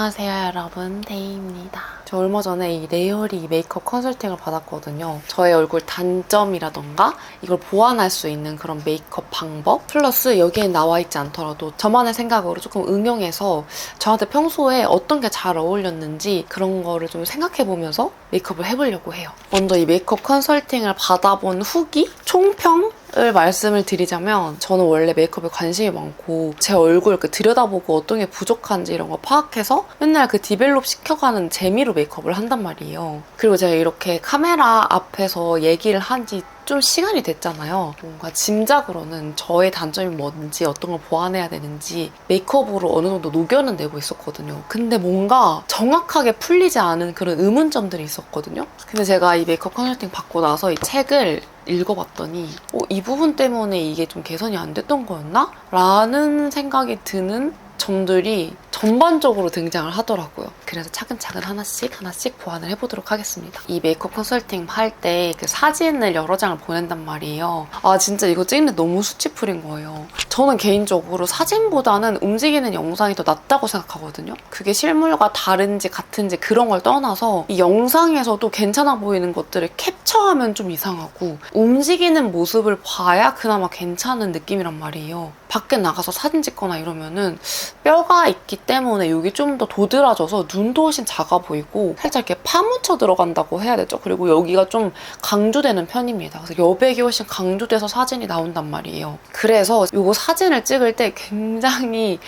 안녕하세요 여러분, 데이입니다. 저 얼마 전에 이 레어리 메이크업 컨설팅을 받았거든요. 저의 얼굴 단점이라던가 이걸 보완할 수 있는 그런 메이크업 방법 플러스 여기에 나와 있지 않더라도 저만의 생각으로 조금 응용해서 저한테 평소에 어떤 게 잘 어울렸는지 그런 거를 좀 생각해보면서 메이크업을 해보려고 해요. 먼저 이 메이크업 컨설팅을 받아본 후기? 총평? 을 말씀을 드리자면 저는 원래 메이크업에 관심이 많고 제 얼굴 이렇게 들여다보고 어떤 게 부족한지 이런 거 파악해서 맨날 그 디벨롭 시켜가는 재미로 메이크업을 한단 말이에요. 그리고 제가 이렇게 카메라 앞에서 얘기를 한 지 좀 시간이 됐잖아요. 뭔가 짐작으로는 저의 단점이 뭔지 어떤 걸 보완해야 되는지 메이크업으로 어느 정도 녹여는 내고 있었거든요. 근데 뭔가 정확하게 풀리지 않은 그런 의문점들이 있었거든요. 근데 제가 이 메이크업 컨설팅 받고 나서 이 책을 읽어봤더니 이 부분 때문에 이게 좀 개선이 안 됐던 거였나? 라는 생각이 드는 점들이 전반적으로 등장을 하더라고요. 그래서 차근차근 하나씩 보완을 해보도록 하겠습니다. 이 메이크업 컨설팅 할 때 그 사진을 여러 장을 보낸단 말이에요. 진짜 이거 찍는데 너무 수치풀인 거예요. 저는 개인적으로 사진보다는 움직이는 영상이 더 낫다고 생각하거든요. 그게 실물과 다른지 같은지 그런 걸 떠나서 이 영상에서도 괜찮아 보이는 것들을 캡처하면 좀 이상하고 움직이는 모습을 봐야 그나마 괜찮은 느낌이란 말이에요. 밖에 나가서 사진 찍거나 이러면은 뼈가 있기 때문에 여기 좀 더 도드라져서 눈도 훨씬 작아 보이고 살짝 이렇게 파묻혀 들어간다고 해야 되죠. 그리고 여기가 좀 강조되는 편입니다. 그래서 여백이 훨씬 강조돼서 사진이 나온단 말이에요. 그래서 이거 사진을 찍을 때 굉장히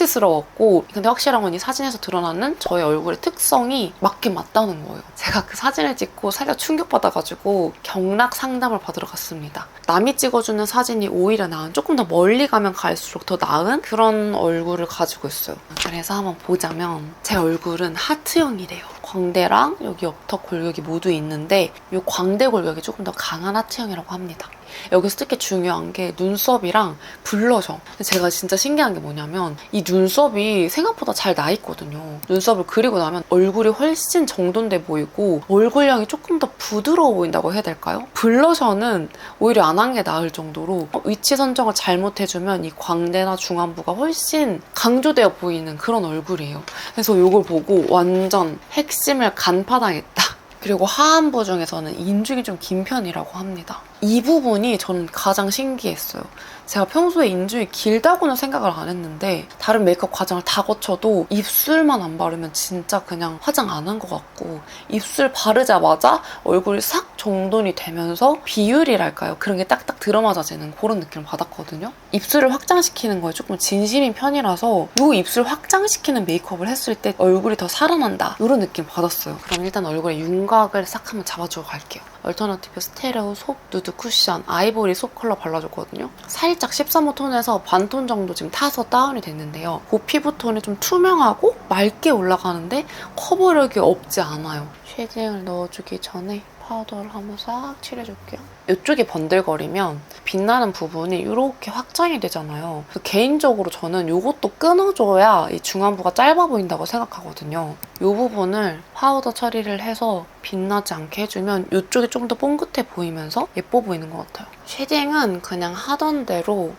수치스러웠고 근데 확실한 건 이 사진에서 드러나는 저의 얼굴의 특성이 맞긴 맞다는 거예요. 제가 그 사진을 찍고 살짝 충격받아가지고 경락 상담을 받으러 갔습니다. 남이 찍어주는 사진이 오히려 나은 조금 더 멀리 가면 갈수록 더 나은 그런 얼굴을 가지고 있어요. 그래서 한번 보자면 제 얼굴은 하트형이래요. 광대랑 여기 옆턱 골격이 모두 있는데 이 광대 골격이 조금 더 강한 하트형이라고 합니다. 여기서 특히 중요한 게 눈썹이랑 블러셔. 제가 진짜 신기한 게 뭐냐면 이 눈썹이 생각보다 잘 나 있거든요. 눈썹을 그리고 나면 얼굴이 훨씬 정돈돼 보이고 얼굴형이 조금 더 부드러워 보인다고 해야 될까요? 블러셔는 오히려 안 한 게 나을 정도로 위치 선정을 잘못해주면 이 광대나 중안부가 훨씬 강조되어 보이는 그런 얼굴이에요. 그래서 이걸 보고 완전 핵심을 간파당했다. 그리고 하안부 중에서는 인중이 좀 긴 편이라고 합니다. 이 부분이 저는 가장 신기했어요. 제가 평소에 인중이 길다고는 생각을 안 했는데 다른 메이크업 과정을 다 거쳐도 입술만 안 바르면 진짜 그냥 화장 안 한 것 같고 입술 바르자마자 얼굴이 싹 정돈이 되면서 비율이랄까요? 그런 게 딱딱 들어맞아지는 그런 느낌을 받았거든요. 입술을 확장시키는 거에 조금 진심인 편이라서 이 입술 확장시키는 메이크업을 했을 때 얼굴이 더 살아난다 이런 느낌 받았어요. 그럼 일단 얼굴에 윤곽을 싹 한번 잡아주고 갈게요. 얼터너티브 스테레오 속 누드 쿠션 아이보리 속 컬러 발라줬거든요. 살짝 13호 톤에서 반톤 정도 지금 타서 다운이 됐는데요. 그 피부톤이 좀 투명하고 맑게 올라가는데 커버력이 없지 않아요. 쉐딩을 넣어주기 전에 파우더를 한번 싹 칠해줄게요. 이쪽이 번들거리면 빛나는 부분이 이렇게 확장이 되잖아요. 그래서 개인적으로 저는 이것도 끊어줘야 이 중안부가 짧아 보인다고 생각하거든요. 이 부분을 파우더 처리를 해서 빛나지 않게 해주면 이쪽이 좀 더 뽕긋해 보이면서 예뻐 보이는 것 같아요. 쉐딩은 그냥 하던 대로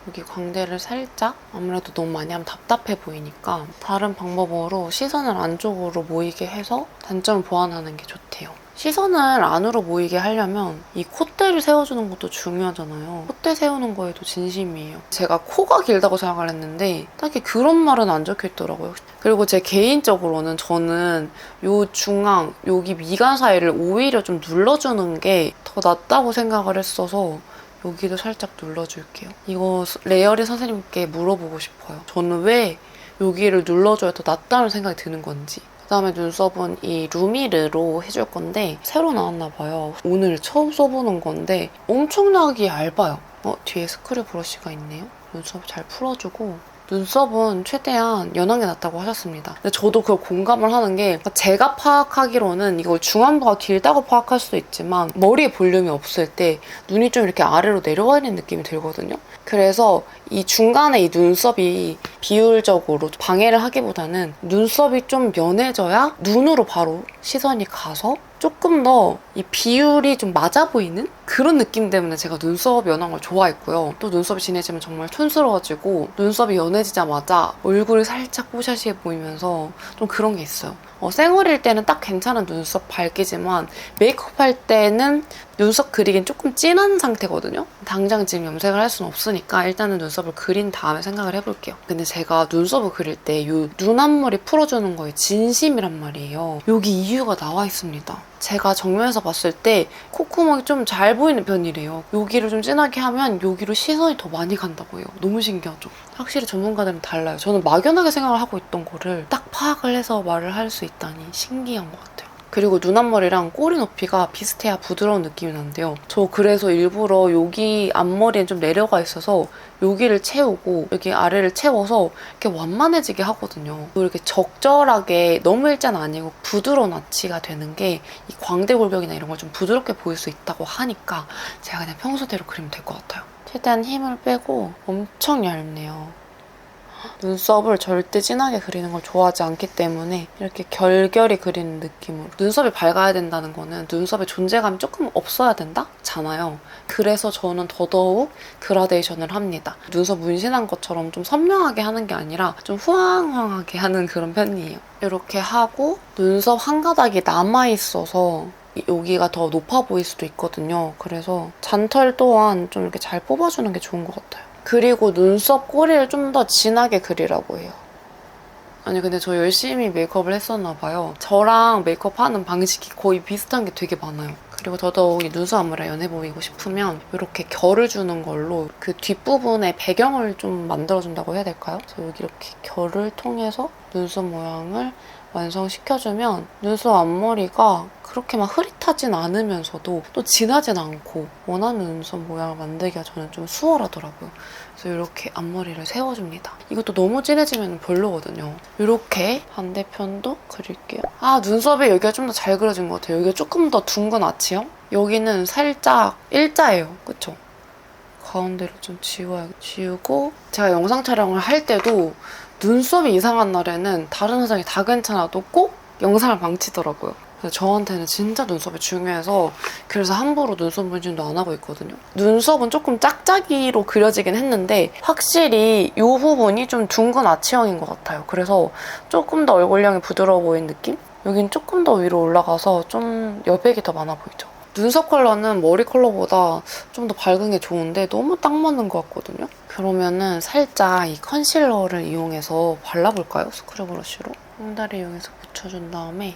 여기 광대를 살짝 아무래도 너무 많이 하면 답답해 보이니까 다른 방법으로 시선을 안쪽으로 모이게 해서 단점을 보완하는 게 좋대요. 시선을 안으로 모이게 하려면 이 콧대를 세워주는 것도 중요하잖아요. 콧대 세우는 거에도 진심이에요. 제가 코가 길다고 생각을 했는데 딱히 그런 말은 안 적혀있더라고요. 그리고 제 개인적으로는 저는 요 중앙, 여기 미간 사이를 오히려 좀 눌러주는 게 더 낫다고 생각을 했어서 여기도 살짝 눌러줄게요. 이거 레어리 선생님께 물어보고 싶어요. 저는 왜 여기를 눌러줘야 더 낫다는 생각이 드는 건지. 그다음에 눈썹은 이 루미르로 해줄 건데 새로 나왔나 봐요. 오늘 처음 써보는 건데 엄청나게 얇아요. 뒤에 스크류 브러쉬가 있네요. 눈썹 잘 풀어주고 눈썹은 최대한 연한 게 낫다고 하셨습니다. 근데 저도 그걸 공감을 하는 게 제가 파악하기로는 이걸 중안부가 길다고 파악할 수도 있지만 머리에 볼륨이 없을 때 눈이 좀 이렇게 아래로 내려와 있는 느낌이 들거든요. 그래서 이 중간에 이 눈썹이 비율적으로 방해를 하기보다는 눈썹이 좀 연해져야 눈으로 바로 시선이 가서 조금 더 이 비율이 좀 맞아 보이는 그런 느낌 때문에 제가 눈썹 연한 걸 좋아했고요. 또 눈썹이 진해지면 정말 촌스러워지고 눈썹이 연해지자마자 얼굴이 살짝 뽀샤시해 보이면서 좀 그런 게 있어요. 생얼일 때는 딱 괜찮은 눈썹 밝기지만 메이크업 할 때는 눈썹 그리긴 조금 진한 상태거든요. 당장 지금 염색을 할 수는 없으니까 일단은 눈썹을 그린 다음에 생각을 해볼게요. 근데 제가 눈썹을 그릴 때 이 눈 앞머리 풀어주는 거에 진심이란 말이에요. 여기 이유가 나와 있습니다. 제가 정면에서 봤을 때 콧구멍이 좀 잘 보이는 편이래요. 여기를 좀 진하게 하면 여기로 시선이 더 많이 간다고 해요. 너무 신기하죠? 확실히 전문가들은 달라요. 저는 막연하게 생각을 하고 있던 거를 딱 파악을 해서 말을 할 수 있다니 신기한 것 같아요. 그리고 눈 앞머리랑 꼬리 높이가 비슷해야 부드러운 느낌이 나는데요. 저 그래서 일부러 여기 앞머리는 좀 내려가 있어서 여기를 채우고 여기 아래를 채워서 이렇게 완만해지게 하거든요. 이렇게 적절하게 너무 일자는 아니고 부드러운 아치가 되는 게 이 광대골격이나 이런 걸 좀 부드럽게 보일 수 있다고 하니까 제가 그냥 평소대로 그리면 될 것 같아요. 최대한 힘을 빼고 엄청 얇네요. 눈썹을 절대 진하게 그리는 걸 좋아하지 않기 때문에 이렇게 결결이 그리는 느낌으로. 눈썹이 밝아야 된다는 거는 눈썹의 존재감이 조금 없어야 된다잖아요. 그래서 저는 더더욱 그라데이션을 합니다. 눈썹 문신한 것처럼 좀 선명하게 하는 게 아니라 좀 후황후황하게 하는 그런 편이에요. 이렇게 하고 눈썹 한 가닥이 남아있어서 여기가 더 높아 보일 수도 있거든요. 그래서 잔털 또한 좀 이렇게 잘 뽑아주는 게 좋은 것 같아요. 그리고 눈썹 꼬리를 좀 더 진하게 그리라고 해요. 아니 근데 저 열심히 메이크업을 했었나 봐요. 저랑 메이크업하는 방식이 거의 비슷한 게 되게 많아요. 그리고 더더욱 이 눈썹 앞머리가 연해 보이고 싶으면 이렇게 결을 주는 걸로 그 뒷부분에 배경을 좀 만들어준다고 해야 될까요? 그래서 여기 이렇게 결을 통해서 눈썹 모양을 완성시켜주면 눈썹 앞머리가 그렇게 막 흐릿하진 않으면서도 또 진하진 않고 원하는 눈썹 모양을 만들기가 저는 좀 수월하더라고요. 그래서 이렇게 앞머리를 세워줍니다. 이것도 너무 진해지면 별로거든요. 이렇게 반대편도 그릴게요. 아, 눈썹이 여기가 좀 더 잘 그려진 것 같아요. 여기가 조금 더 둥근 아치형? 여기는 살짝 일자예요. 그쵸? 가운데를 좀 지우고 제가 영상 촬영을 할 때도 눈썹이 이상한 날에는 다른 화장이 다 괜찮아도 꼭 영상을 망치더라고요. 그래서 저한테는 진짜 눈썹이 중요해서 그래서 함부로 눈썹 문신도 안 하고 있거든요. 눈썹은 조금 짝짝이로 그려지긴 했는데 확실히 이 부분이 좀 둥근 아치형인 것 같아요. 그래서 조금 더 얼굴형이 부드러워 보이는 느낌? 여긴 조금 더 위로 올라가서 좀 여백이 더 많아 보이죠. 눈썹 컬러는 머리 컬러보다 좀 더 밝은 게 좋은데 너무 딱 맞는 것 같거든요. 그러면은 살짝 이 컨실러를 이용해서 발라볼까요? 스크류 브러쉬로. 콩다리 이용해서 붙여준 다음에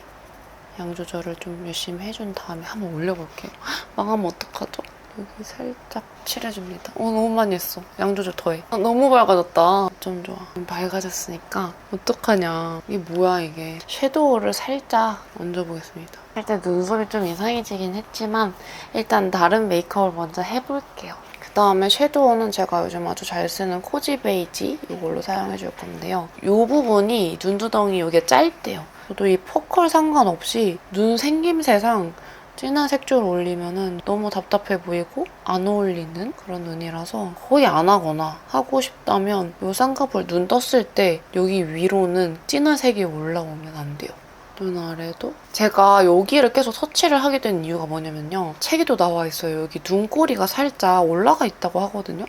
양 조절을 좀 열심히 해준 다음에 한번 올려볼게요. 망하면 어떡하죠? 여기 살짝 칠해줍니다. 너무 많이 했어. 양 조절 더해. 너무 밝아졌다. 좀 좋아. 밝아졌으니까 어떡하냐. 이게 뭐야 이게. 섀도우를 살짝 얹어보겠습니다. 일단 눈썹이 좀 이상해지긴 했지만 일단 다른 메이크업을 먼저 해볼게요. 그다음에 섀도우는 제가 요즘 아주 잘 쓰는 코지 베이지 이걸로 사용해줄 건데요. 이 부분이 눈두덩이 여기가 짧대요. 저도 이 포컬 상관없이 눈 생김새상 진한 색조를 올리면 너무 답답해 보이고 안 어울리는 그런 눈이라서 거의 안 하거나 하고 싶다면 이 쌍꺼풀 눈 떴을 때 여기 위로는 진한 색이 올라오면 안 돼요. 눈 아래도 제가 여기를 계속 터치를 하게 된 이유가 뭐냐면요. 책에도 나와 있어요. 여기 눈꼬리가 살짝 올라가 있다고 하거든요.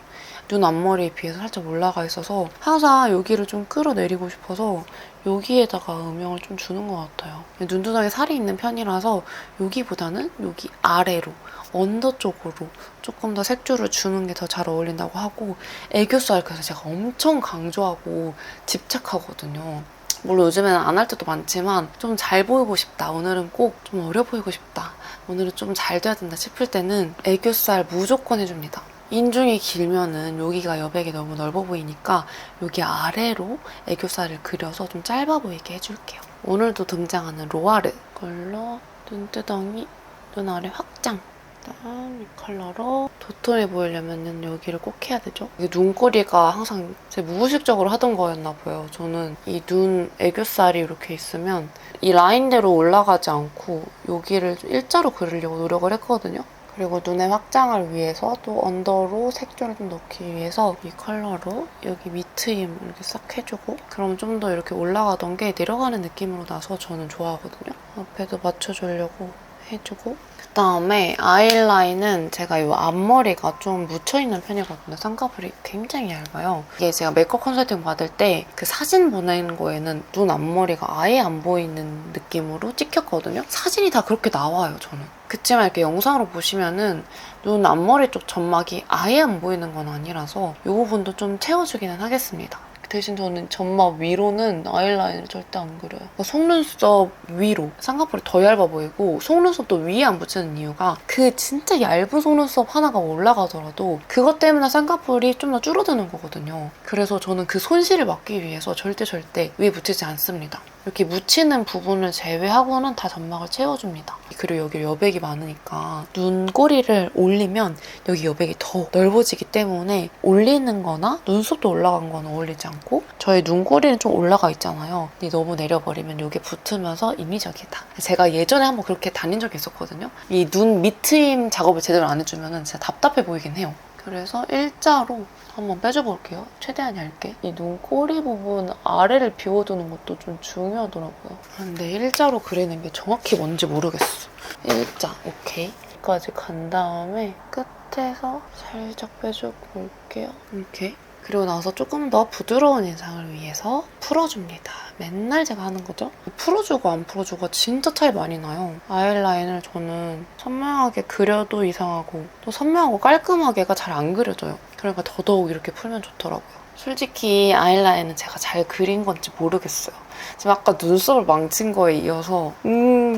눈 앞머리에 비해서 살짝 올라가 있어서 항상 여기를 좀 끌어내리고 싶어서 여기에다가 음영을 좀 주는 것 같아요. 눈두덩이에 살이 있는 편이라서 여기보다는 여기 아래로 언더 쪽으로 조금 더 색조를 주는 게 더 잘 어울린다고 하고 애교살 그래서 제가 엄청 강조하고 집착하거든요. 물론 요즘에는 안 할 때도 많지만 좀 잘 보이고 싶다. 오늘은 꼭 좀 어려 보이고 싶다. 오늘은 좀 잘 돼야 된다 싶을 때는 애교살 무조건 해줍니다. 인중이 길면은 여기가 여백이 너무 넓어 보이니까 여기 아래로 애교살을 그려서 좀 짧아 보이게 해줄게요. 오늘도 등장하는 로아르 이걸로 눈두덩이, 눈 아래 확장. 일단 이 컬러로 도톰해 보이려면 여기를 꼭 해야 되죠. 이게 눈꼬리가 항상 제 무의식적으로 하던 거였나 봐요. 저는 이 눈 애교살이 이렇게 있으면 이 라인대로 올라가지 않고 여기를 일자로 그리려고 노력을 했거든요. 그리고 눈의 확장을 위해서 또 언더로 색조를 좀 넣기 위해서 이 컬러로 여기 밑트임 이렇게 싹 해주고 그럼 좀 더 이렇게 올라가던 게 내려가는 느낌으로 나서 저는 좋아하거든요. 앞에도 맞춰주려고 해주고 그다음에 아이라인은 제가 이 앞머리가 좀 묻혀있는 편이거든요. 쌍꺼풀이 굉장히 얇아요. 이게 제가 메이크업 컨설팅 받을 때 그 사진 보내는 거에는 눈 앞머리가 아예 안 보이는 느낌으로 찍혔거든요. 사진이 다 그렇게 나와요, 저는. 그치만 이렇게 영상으로 보시면은 눈 앞머리 쪽 점막이 아예 안 보이는 건 아니라서 이 부분도 좀 채워주기는 하겠습니다. 대신 저는 점막 위로는 아이라인을 절대 안 그려요. 그러니까 속눈썹 위로 쌍꺼풀이 더 얇아 보이고 속눈썹도 위에 안 붙이는 이유가 그 진짜 얇은 속눈썹 하나가 올라가더라도 그것 때문에 쌍꺼풀이 좀 더 줄어드는 거거든요. 그래서 저는 그 손실을 막기 위해서 절대 위에 붙이지 않습니다. 이렇게 묻히는 부분을 제외하고는 다 점막을 채워줍니다. 그리고 여기 여백이 많으니까 눈꼬리를 올리면 여기 여백이 더 넓어지기 때문에 올리는 거나 눈썹도 올라간 건 어울리지 않고 저희 눈꼬리는 좀 올라가 있잖아요. 근데 너무 내려버리면 이게 붙으면서 인위적이다. 제가 예전에 한번 그렇게 다닌 적이 있었거든요. 이 눈 밑트임 작업을 제대로 안 해주면 진짜 답답해 보이긴 해요. 그래서 일자로 한번 빼줘볼게요. 최대한 얇게. 이 눈꼬리 부분 아래를 비워두는 것도 좀 중요하더라고요. 근데 일자로 그리는 게 정확히 뭔지 모르겠어. 일자, 오케이. 여기까지 간 다음에 끝에서 살짝 빼주고 올게요. 이렇게. 그리고 나서 조금 더 부드러운 인상을 위해서 풀어줍니다. 맨날 제가 하는 거죠. 풀어주고 안 풀어주고 진짜 차이 많이 나요. 아이라인을 저는 선명하게 그려도 이상하고 또 선명하고 깔끔하게가 잘 안 그려져요. 그러니까 더더욱 이렇게 풀면 좋더라고요. 솔직히 아이라인은 제가 잘 그린 건지 모르겠어요. 지금 아까 눈썹을 망친 거에 이어서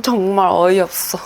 정말 어이없어.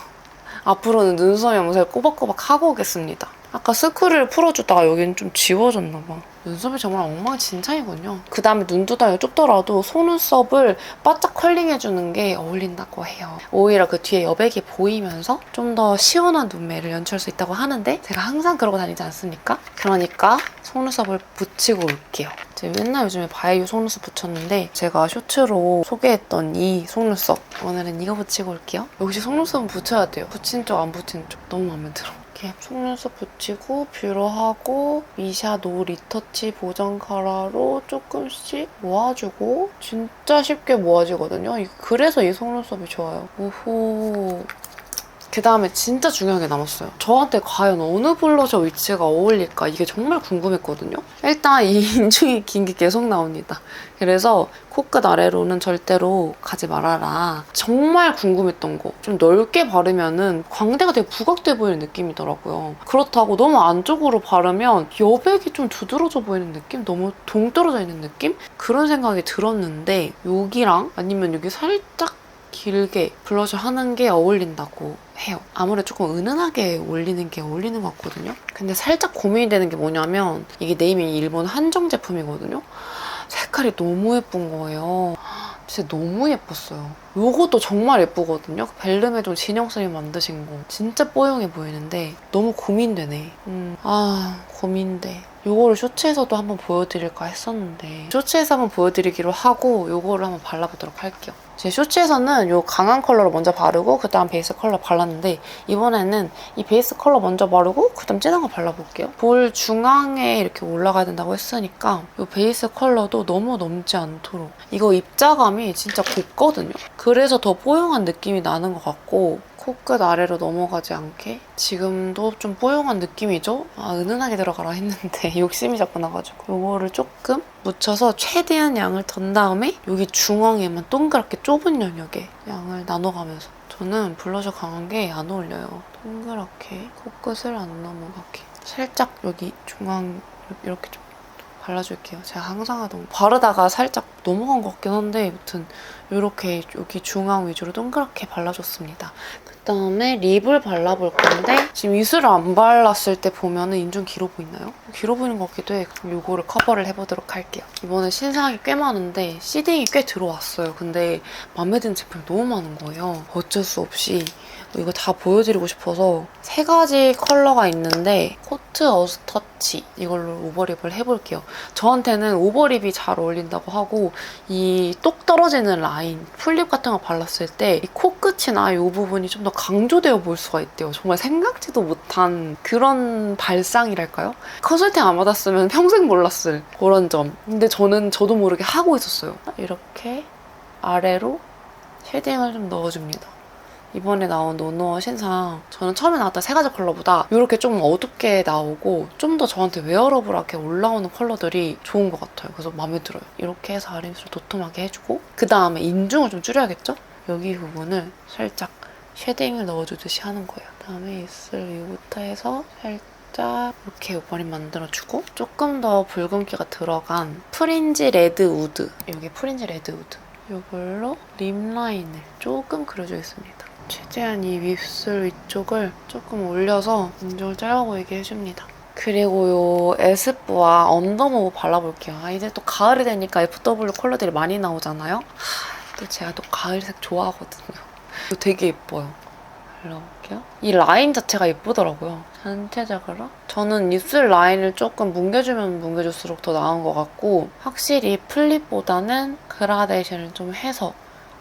앞으로는 눈썹 염색 꼬박꼬박 하고 오겠습니다. 아까 스크류를 풀어주다가 여기는 좀 지워졌나 봐. 눈썹이 정말 엉망진창이군요. 그 다음에 눈두덩이가 좁더라도 속눈썹을 바짝 컬링해주는 게 어울린다고 해요. 오히려 그 뒤에 여백이 보이면서 좀 더 시원한 눈매를 연출할 수 있다고 하는데 제가 항상 그러고 다니지 않습니까? 그러니까 속눈썹을 붙이고 올게요. 제가 맨날 요즘에 바이오 속눈썹 붙였는데 제가 쇼츠로 소개했던 이 속눈썹 오늘은 이거 붙이고 올게요. 역시 속눈썹은 붙여야 돼요. 붙인 쪽 안 붙인 쪽 너무 마음에 들어. 이렇게 속눈썹 붙이고 뷰러하고 미샤 노 리터치 보정 카라로 조금씩 모아주고 진짜 쉽게 모아지거든요. 그래서 이 속눈썹이 좋아요. 오호. 그 다음에 진짜 중요한 게 남았어요. 저한테 과연 어느 블러셔 위치가 어울릴까 이게 정말 궁금했거든요. 일단 이 인중이 긴 게 계속 나옵니다. 그래서 코끝 아래로는 절대로 가지 말아라. 정말 궁금했던 거. 좀 넓게 바르면은 광대가 되게 부각돼 보이는 느낌이더라고요. 그렇다고 너무 안쪽으로 바르면 여백이 좀 두드러져 보이는 느낌? 너무 동떨어져 있는 느낌? 그런 생각이 들었는데 여기랑 아니면 여기 살짝 길게 블러셔 하는 게 어울린다고 해요. 아무래도 조금 은은하게 올리는 게 어울리는 것 같거든요. 근데 살짝 고민이 되는 게 뭐냐면 이게 네이밍 일본 한정 제품이거든요. 색깔이 너무 예쁜 거예요. 진짜 너무 예뻤어요. 요것도 정말 예쁘거든요. 벨름에도 진영쌤이 만드신 거. 진짜 뽀용해 보이는데 너무 고민되네. 고민돼. 요거를 쇼츠에서도 한번 보여드릴까 했었는데 쇼츠에서 한번 보여드리기로 하고 요거를 한번 발라보도록 할게요. 제 쇼츠에서는 요 강한 컬러를 먼저 바르고 그 다음 베이스 컬러 발랐는데 이번에는 이 베이스 컬러 먼저 바르고 그 다음 진한 거 발라볼게요. 볼 중앙에 이렇게 올라가야 된다고 했으니까 요 베이스 컬러도 너무 넘지 않도록 이거 입자감이 진짜 곱거든요. 그래서 더 뽀용한 느낌이 나는 것 같고 코끝 아래로 넘어가지 않게 지금도 좀 뽀용한 느낌이죠? 은은하게 들어가라 했는데 욕심이 자꾸 나가지고 요거를 조금 묻혀서 최대한 양을 던 다음에 여기 중앙에만 동그랗게 좁은 영역에 양을 나눠가면서 저는 블러셔 강한 게 안 어울려요. 동그랗게 코끝을 안 넘어가게 살짝 여기 중앙 이렇게 좀 발라줄게요. 제가 항상 하던 거. 바르다가 살짝 넘어간 것 같긴 한데 아무튼 이렇게 여기 중앙 위주로 동그랗게 발라줬습니다. 그다음에 립을 발라볼 건데 지금 입술을 안 발랐을 때 보면은 인중 길어 보이나요? 길어 보이는 것 같기도 해. 그럼 이거를 커버를 해보도록 할게요. 이번에 신상이 꽤 많은데 시딩이 꽤 들어왔어요. 근데 마음에 드는 제품이 너무 많은 거예요. 어쩔 수 없이 이거 다 보여드리고 싶어서 3가지 컬러가 있는데 코트 어스터치 이걸로 오버립을 해볼게요. 저한테는 오버립이 잘 어울린다고 하고 이 똑 떨어지는 라인, 풀립 같은 거 발랐을 때 이 코끝이나 이 부분이 좀 더 강조되어 보일 수가 있대요. 정말 생각지도 못한 그런 발상이랄까요? 컨설팅 안 받았으면 평생 몰랐을 그런 점. 근데 저도 모르게 하고 있었어요. 이렇게 아래로 쉐딩을 좀 넣어줍니다. 이번에 나온 노노어 신상 저는 처음에 나왔던 세 가지 컬러보다 이렇게 좀 어둡게 나오고 좀 더 저한테 웨어러블하게 올라오는 컬러들이 좋은 것 같아요. 그래서 마음에 들어요. 이렇게 해서 아랫입술 도톰하게 해주고 그 다음에 인중을 좀 줄여야겠죠? 여기 부분을 살짝 쉐딩을 넣어주듯이 하는 거예요. 그다음에 입술 위부터 해서 살짝 이렇게 옆머리 만들어주고 조금 더 붉은기가 들어간 프린지 레드 우드, 여기 프린지 레드 우드 이걸로 립 라인을 조금 그려주겠습니다. 최대한 이 윗술 위쪽을 조금 올려서 인중을 짧아 보이게 해줍니다. 그리고 요 에스쁘아 언더모브 발라볼게요. 이제 또 가을이 되니까 FW 컬러들이 많이 나오잖아요. 또 제가 또 가을색 좋아하거든요. 이거 되게 예뻐요. 발라볼게요. 이 라인 자체가 예쁘더라고요. 전체적으로. 저는 입술 라인을 조금 뭉개주면 뭉개줄수록 더 나은 것 같고 확실히 플립보다는 그라데이션을 좀 해서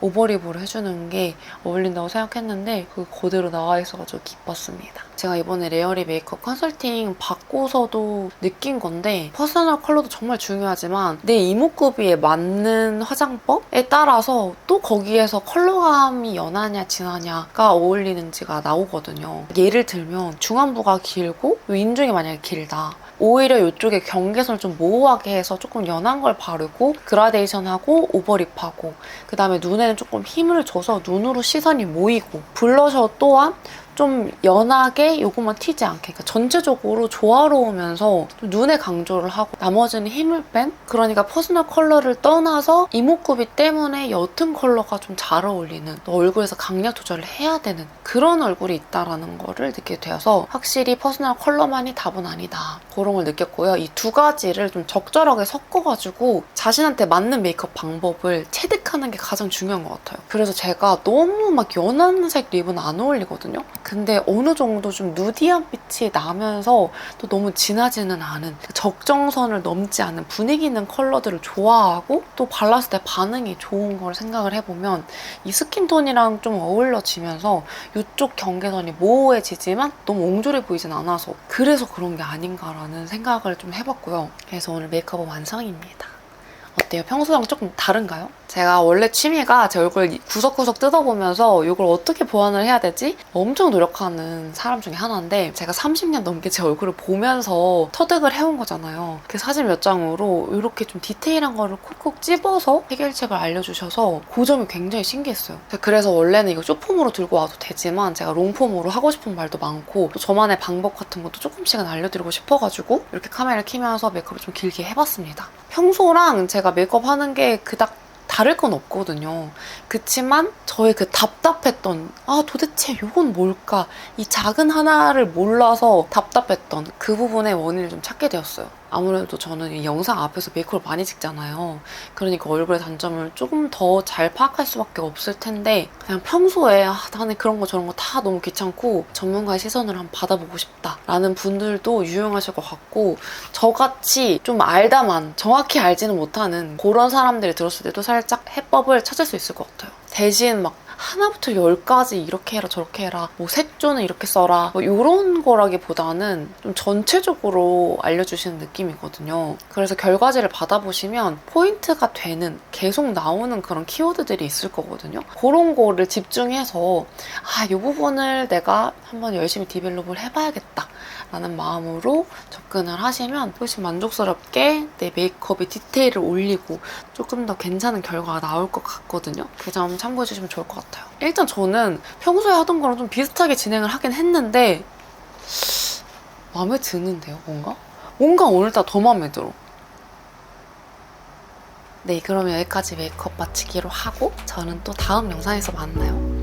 오버립으로 해주는 게 어울린다고 생각했는데 그게 그대로 나와 있어가지고 기뻤습니다. 제가 이번에 레어리 메이크업 컨설팅 받고서도 느낀 건데 퍼스널 컬러도 정말 중요하지만 내 이목구비에 맞는 화장법에 따라서 또 거기에서 컬러감이 연하냐 진하냐가 어울리는지가 나오거든요. 예를 들면 중안부가 길고 인중이 만약에 길다. 오히려 이쪽에 경계선을 좀 모호하게 해서 조금 연한 걸 바르고 그라데이션하고 오버립하고 그 다음에 눈에는 조금 힘을 줘서 눈으로 시선이 모이고 블러셔 또한 좀 연하게 요것만 튀지 않게 그러니까 전체적으로 조화로우면서 좀 눈에 강조를 하고 나머지는 힘을 뺀 그러니까 퍼스널 컬러를 떠나서 이목구비 때문에 옅은 컬러가 좀 잘 어울리는 얼굴에서 강약 조절을 해야 되는 그런 얼굴이 있다라는 거를 느끼게 되어서 확실히 퍼스널 컬러만이 답은 아니다 그런 걸 느꼈고요. 이 두 가지를 좀 적절하게 섞어가지고 자신한테 맞는 메이크업 방법을 체득하는 게 가장 중요한 것 같아요. 그래서 제가 너무 막 연한 색 립은 안 어울리거든요. 근데 어느 정도 좀 누디한 빛이 나면서 또 너무 진하지는 않은 적정선을 넘지 않는 분위기 있는 컬러들을 좋아하고 또 발랐을 때 반응이 좋은 걸 생각을 해보면 이 스킨톤이랑 좀 어울려지면서 이쪽 경계선이 모호해지지만 너무 옹졸해 보이진 않아서 그래서 그런 게 아닌가라는 생각을 좀 해봤고요. 그래서 오늘 메이크업은 완성입니다. 어때요? 평소랑 조금 다른가요? 제가 원래 취미가 제 얼굴 구석구석 뜯어보면서 이걸 어떻게 보완을 해야 되지? 엄청 노력하는 사람 중에 하나인데 제가 30년 넘게 제 얼굴을 보면서 터득을 해온 거잖아요. 그 사진 몇 장으로 이렇게 좀 디테일한 거를 콕콕 집어서 해결책을 알려주셔서 그 점이 굉장히 신기했어요. 그래서 원래는 이거 쇼폼으로 들고 와도 되지만 제가 롱폼으로 하고 싶은 말도 많고 또 저만의 방법 같은 것도 조금씩은 알려드리고 싶어가지고 이렇게 카메라를 켜면서 메이크업을 좀 길게 해봤습니다. 평소랑 제가 메이크업 하는 게 그닥 다를 건 없거든요. 그치만 저의 그 답답했던 도대체 이건 뭘까? 이 작은 하나를 몰라서 답답했던 그 부분의 원인을 좀 찾게 되었어요. 아무래도 저는 이 영상 앞에서 메이크업을 많이 찍잖아요. 그러니까 얼굴의 단점을 조금 더 잘 파악할 수밖에 없을 텐데 그냥 평소에 나는 그런 거 저런 거 다 너무 귀찮고 전문가의 시선을 한번 받아보고 싶다라는 분들도 유용하실 것 같고 저같이 좀 알다만 정확히 알지는 못하는 그런 사람들이 들었을 때도 살짝 해법을 찾을 수 있을 것 같아요. 대신 막 하나부터 10까지 이렇게 해라 저렇게 해라 뭐 색조는 이렇게 써라 뭐 이런 거라기보다는 좀 전체적으로 알려주시는 느낌이거든요. 그래서 결과지를 받아보시면 포인트가 되는 계속 나오는 그런 키워드들이 있을 거거든요. 그런 거를 집중해서 이 부분을 내가 한번 열심히 디벨롭을 해봐야겠다 라는 마음으로 접근을 하시면 훨씬 만족스럽게 내 메이크업의 디테일을 올리고 조금 더 괜찮은 결과가 나올 것 같거든요. 그 점 참고해 주시면 좋을 것 같아요. 일단 저는 평소에 하던 거랑 좀 비슷하게 진행을 하긴 했는데 마음에 드는데요, 뭔가 오늘따라 더 마음에 들어. 네, 그럼 여기까지 메이크업 마치기로 하고 저는 또 다음 영상에서 만나요.